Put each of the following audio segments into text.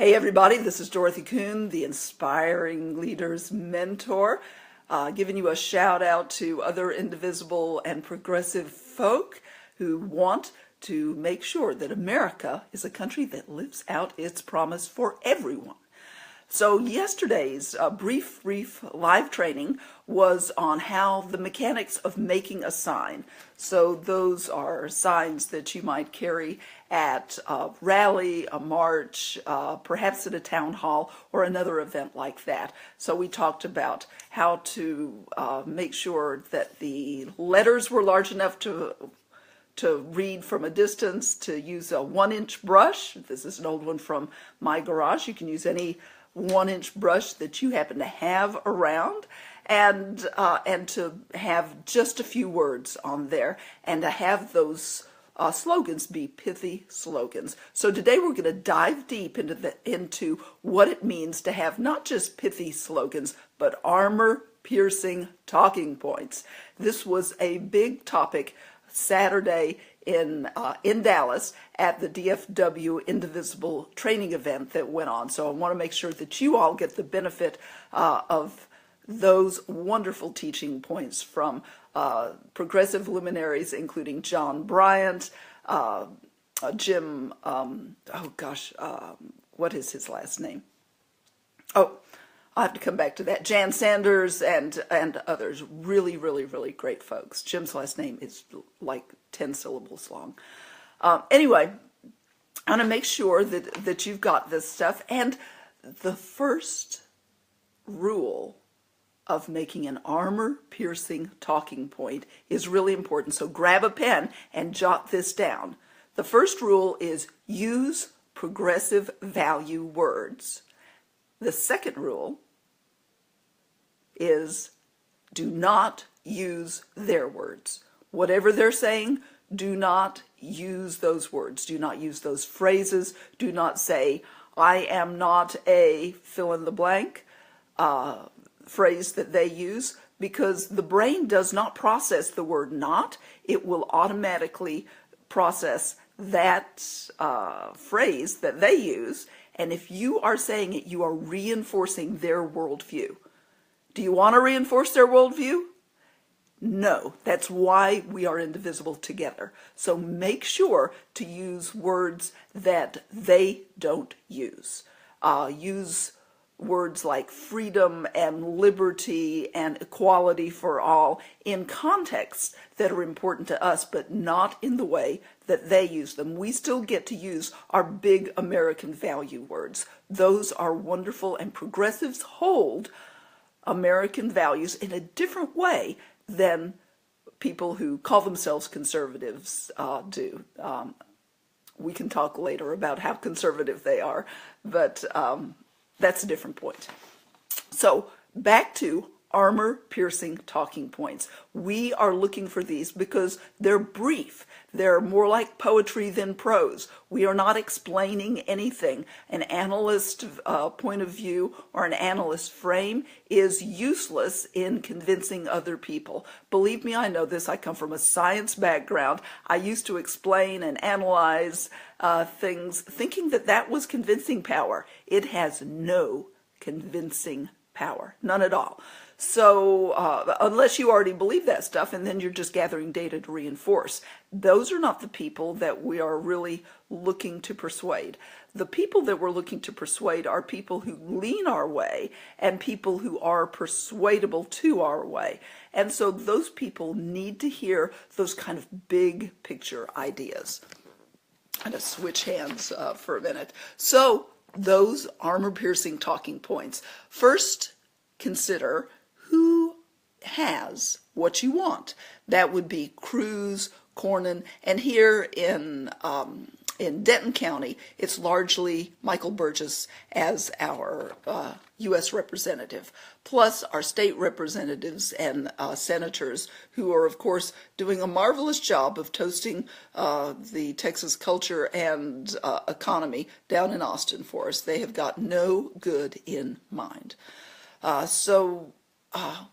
Hey everybody, this is Dorothy Kuhn, the Inspiring Leaders Mentor, giving you a shout out to other indivisible and progressive folk who want to make sure that America is a country that lives out its promise for everyone. So yesterday's brief live training was on how the mechanics of making a sign. So those are signs that you might carry at a rally, a march, perhaps at a town hall or another event like that. So we talked about how to make sure that the letters were large enough to read from a distance, to use a 1-inch brush. This is an old one from my garage. You can use any 1-inch brush that you happen to have around, and to have just a few words on there, and to have those slogans be pithy slogans. So today we're going to dive deep into what it means to have not just pithy slogans, but armor-piercing talking points. This was a big topic Saturday in Dallas at the DFW Indivisible training event that went on. So I want to make sure that you all get the benefit of those wonderful teaching points from progressive luminaries, including John Bryant, Jim, what is his last name? Oh, I'll have to come back to that. Jan Sanders and others. Really, really, really great folks. Jim's last name is like 10 syllables long. Anyway, I want to make sure that you've got this stuff. And the first rule of making an armor-piercing talking point is really important. So grab a pen and jot this down. The first rule is use progressive value words. The second rule is do not use their words. Whatever they're saying, do not use those words. Do not use those phrases. Do not say, I am not a fill in the blank phrase that they use, because the brain does not process the word not. It will automatically process that phrase that they use. And if you are saying it, you are reinforcing their worldview. Do you want to reinforce their worldview? No, that's why we are indivisible together. So make sure to use words that they don't use. Use words like freedom and liberty and equality for all in contexts that are important to us, but not in the way that they use them. We still get to use our big American value words. Those are wonderful, and progressives hold American values in a different way than people who call themselves conservatives do. We can talk later about how conservative they are, but that's a different point. So back to armor-piercing talking points. We are looking for these because they're brief. They're more like poetry than prose. We are not explaining anything. An analyst point of view or an analyst frame is useless in convincing other people. Believe me, I know this. I come from a science background. I used to explain and analyze things thinking that that was convincing power. It has no convincing power, none at all. So unless you already believe that stuff, and then you're just gathering data to reinforce, those are not the people that we are really looking to persuade. The people that we're looking to persuade are people who lean our way and people who are persuadable to our way. And so those people need to hear those kind of big picture ideas. I'm going to switch hands for a minute. So those armor-piercing talking points. First, consider who has what you want. That would be Cruz, Cornyn, and here in Denton County, it's largely Michael Burgess as our U.S. representative, plus our state representatives and senators who are, of course, doing a marvelous job of toasting the Texas culture and economy down in Austin for us. They have got no good in mind.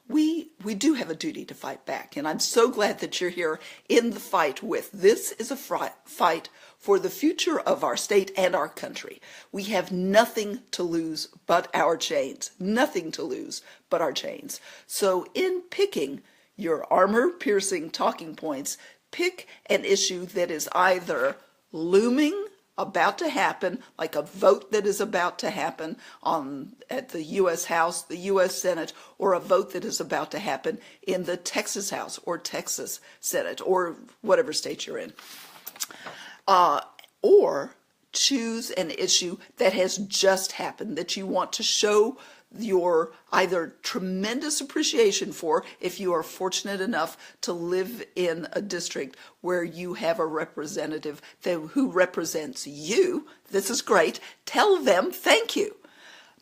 We do have a duty to fight back, and I'm so glad that you're here in the fight with. This is a fight for the future of our state and our country. We have nothing to lose but our chains. Nothing to lose but our chains. So in picking your armor-piercing talking points, pick an issue that is either looming, about to happen, like a vote that is about to happen at the U.S. House, the U.S. Senate, or a vote that is about to happen in the Texas House or Texas Senate or whatever state you're in. Or choose an issue that has just happened that you want to show your either tremendous appreciation for if you are fortunate enough to live in a district where you have a representative who represents you. This is great. Tell them thank you.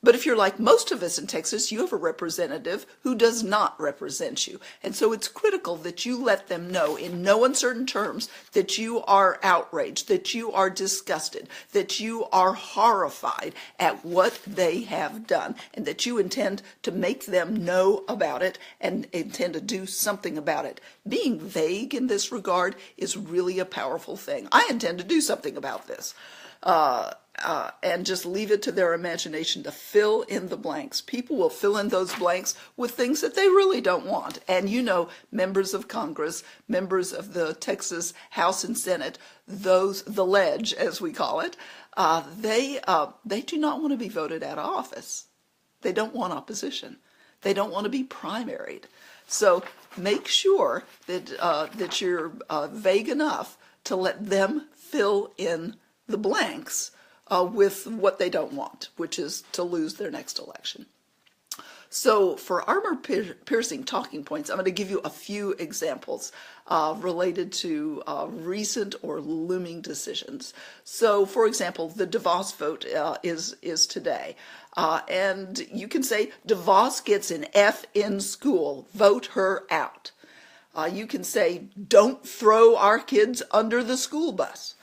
But if you're like most of us in Texas, you have a representative who does not represent you. And so it's critical that you let them know in no uncertain terms that you are outraged, that you are disgusted, that you are horrified at what they have done, and that you intend to make them know about it and intend to do something about it. Being vague in this regard is really a powerful thing. I intend to do something about this. And just leave it to their imagination to fill in the blanks. People will fill in those blanks with things that they really don't want. And you know, members of Congress, members of the Texas House and Senate, the ledge, as we call it, they do not want to be voted out of office. They don't want opposition. They don't want to be primaried. So make sure that you're vague enough to let them fill in the blanks with what they don't want, which is to lose their next election. So for armor-piercing talking points, I'm going to give you a few examples related to recent or looming decisions. So, for example, the DeVos vote is today. And you can say, DeVos gets an F in school. Vote her out. You can say, don't throw our kids under the school bus.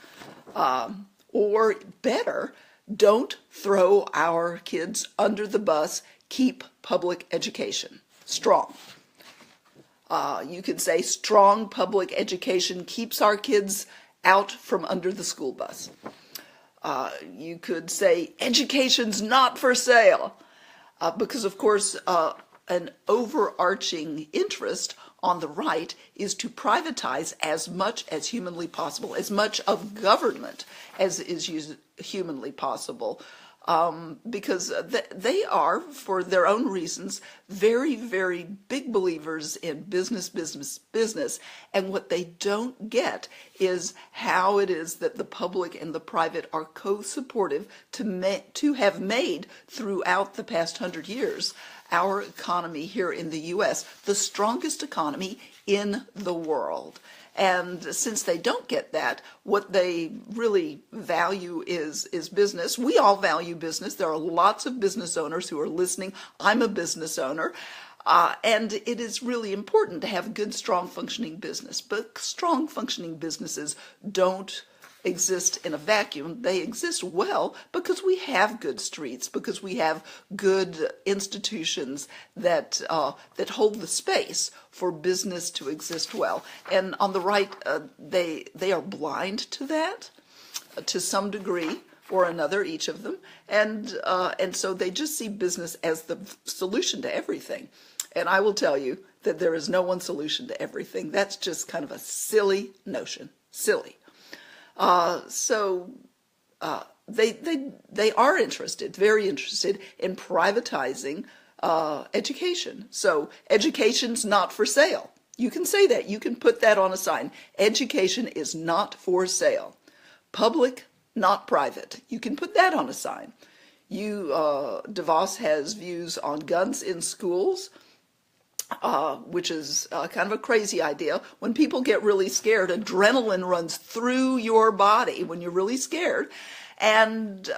Or better, don't throw our kids under the bus, keep public education strong. You could say strong public education keeps our kids out from under the school bus. You could say education's not for sale, because of course an overarching interest on the right is to privatize as much as humanly possible, as much of government as is humanly possible, because they are, for their own reasons, very, very big believers in business, and what they don't get is how it is that the public and the private are co-supportive to have made throughout the past 100 years our economy here in the U.S. the strongest economy in the world. And since they don't get that, what they really value is business. We all value business. There are lots of business owners who are listening. I'm a business owner. And it is really important to have good, strong, functioning business. But strong, functioning businesses don't exist in a vacuum. They exist well because we have good streets, because we have good institutions that hold the space for business to exist well. And on the right, they are blind to that to some degree or another, each of them, and so they just see business as the solution to everything. And I will tell you that there is no one solution to everything. That's just kind of a silly notion. Silly. So they are interested, very interested in privatizing education. So education's not for sale. You can say that. You can put that on a sign. Education is not for sale. Public, not private. You can put that on a sign. DeVos has views on guns in schools. Which is kind of a crazy idea. When people get really scared, adrenaline runs through your body when you're really scared. And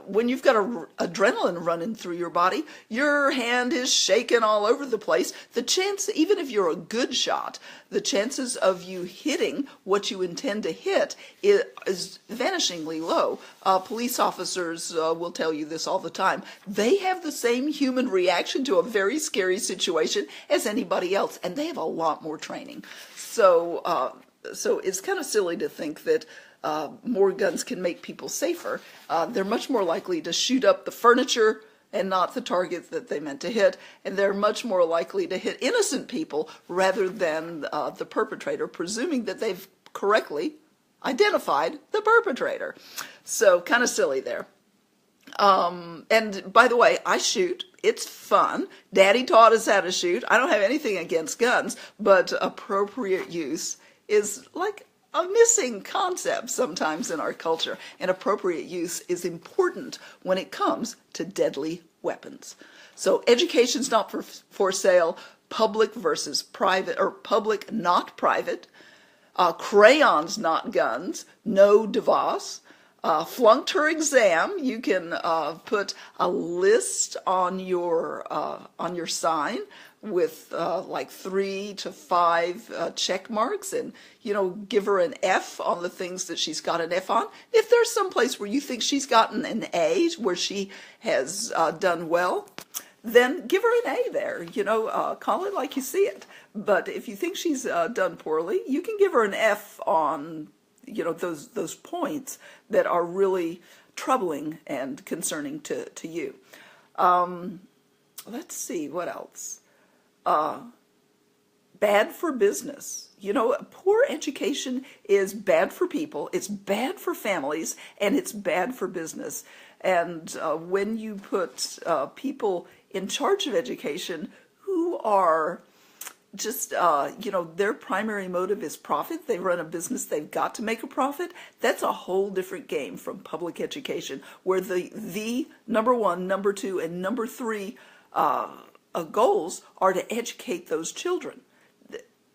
when you've got adrenaline running through your body, your hand is shaking all over the place. The chance, even if you're a good shot, the chances of you hitting what you intend to hit is vanishingly low. Police officers will tell you this all the time. They have the same human reaction to a very scary situation as anybody else, and they have a lot more training. So it's kind of silly to think that more guns can make people safer, they're much more likely to shoot up the furniture and not the target that they meant to hit, and they're much more likely to hit innocent people rather than the perpetrator, presuming that they've correctly identified the perpetrator. So kind of silly there. And by the way, I shoot. It's fun. Daddy taught us how to shoot. I don't have anything against guns, but appropriate use is like a missing concept sometimes in our culture. And appropriate use is important when it comes to deadly weapons. So education's not for sale. Public versus private, or public not private. Crayons not guns. No DeVos. Flunked her exam. You can put a list on your sign with like 3 to 5 check marks, and give her an F on the things that she's got an F on. If there's some place where you think she's gotten an A, where she has done well, then give her an A there. Call it like you see it. But if you think she's done poorly, you can give her an F on those points that are really troubling and concerning to you. Let's see, what else? Bad for business. Poor education is bad for people, it's bad for families, and it's bad for business. And when you put people in charge of education who are just, their primary motive is profit. They run a business. They've got to make a profit. That's a whole different game from public education, where the number 1, number 2, and number 3 goals are to educate those children.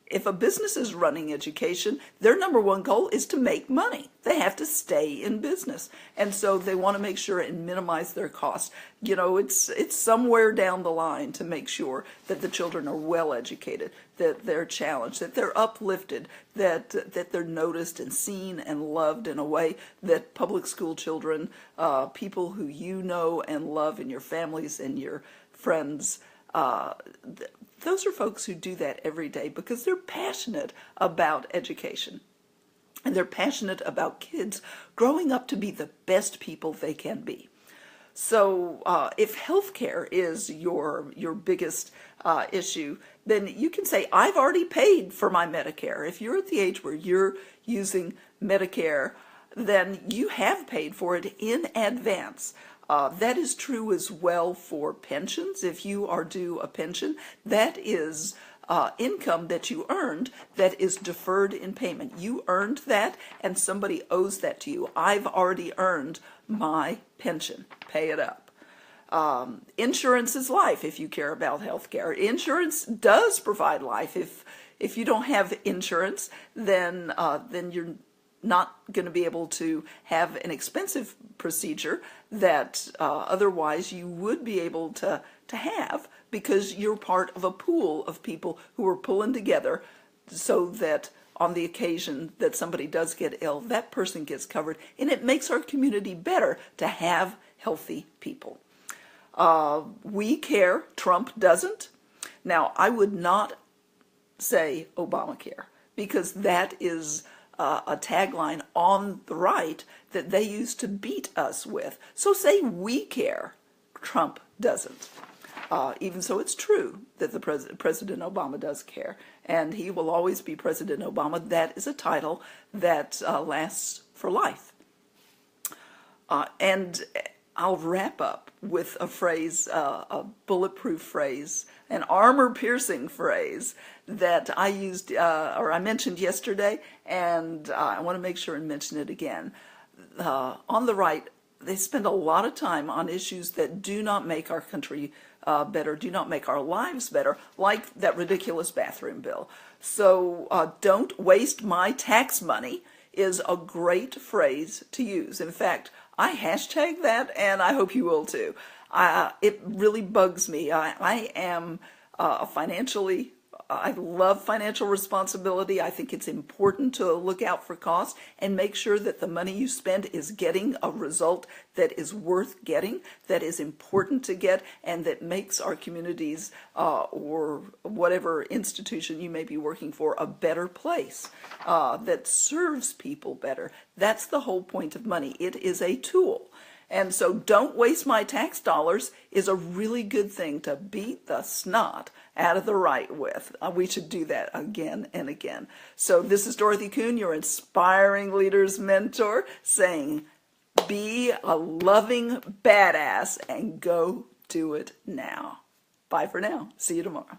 If a business is running education, their number 1 goal is to make money. They have to stay in business. And so they want to make sure and minimize their costs. It's somewhere down the line to make sure that the children are well educated, that they're challenged, that they're uplifted, that they're noticed and seen and loved in a way that public school children, people who you know and love in your families and your friends, those are folks who do that every day because they're passionate about education. And they're passionate about kids growing up to be the best people they can be. So if healthcare is your biggest issue, then you can say, I've already paid for my Medicare. If you're at the age where you're using Medicare, then you have paid for it in advance. That is true as well for pensions. If you are due a pension, that is income that you earned that is deferred in payment. You earned that and somebody owes that to you. I've already earned my pension. Pay it up. Insurance is life if you care about health care. Insurance does provide life. If you don't have insurance, then you're not going to be able to have an expensive procedure that otherwise you would be able to have, because you're part of a pool of people who are pulling together so that on the occasion that somebody does get ill, that person gets covered, and it makes our community better to have healthy people. We care, Trump doesn't. Now, I would not say Obamacare, because that is a tagline on the right that they used to beat us with. So say we care, Trump doesn't. Even so, it's true that President Obama does care, and he will always be President Obama. That is a title that lasts for life. And I'll wrap up with a phrase, a bulletproof phrase, an armor-piercing phrase that I used, or I mentioned yesterday, and I want to make sure and mention it again. On the right, they spend a lot of time on issues that do not make our country better, do not make our lives better, like that ridiculous bathroom bill. So don't waste my tax money is a great phrase to use. In fact, I hashtag that, and I hope you will too. It really bugs me. I am a financially I love financial responsibility. I think it's important to look out for costs and make sure that the money you spend is getting a result that is worth getting, that is important to get, and that makes our communities or whatever institution you may be working for a better place, that serves people better. That's the whole point of money. It is a tool. And so don't waste my tax dollars is a really good thing to beat the snot out of the right with. We should do that again and again. So this is Dorothy Kuhn, your inspiring leaders mentor, saying be a loving badass and go do it now. Bye for now. See you tomorrow.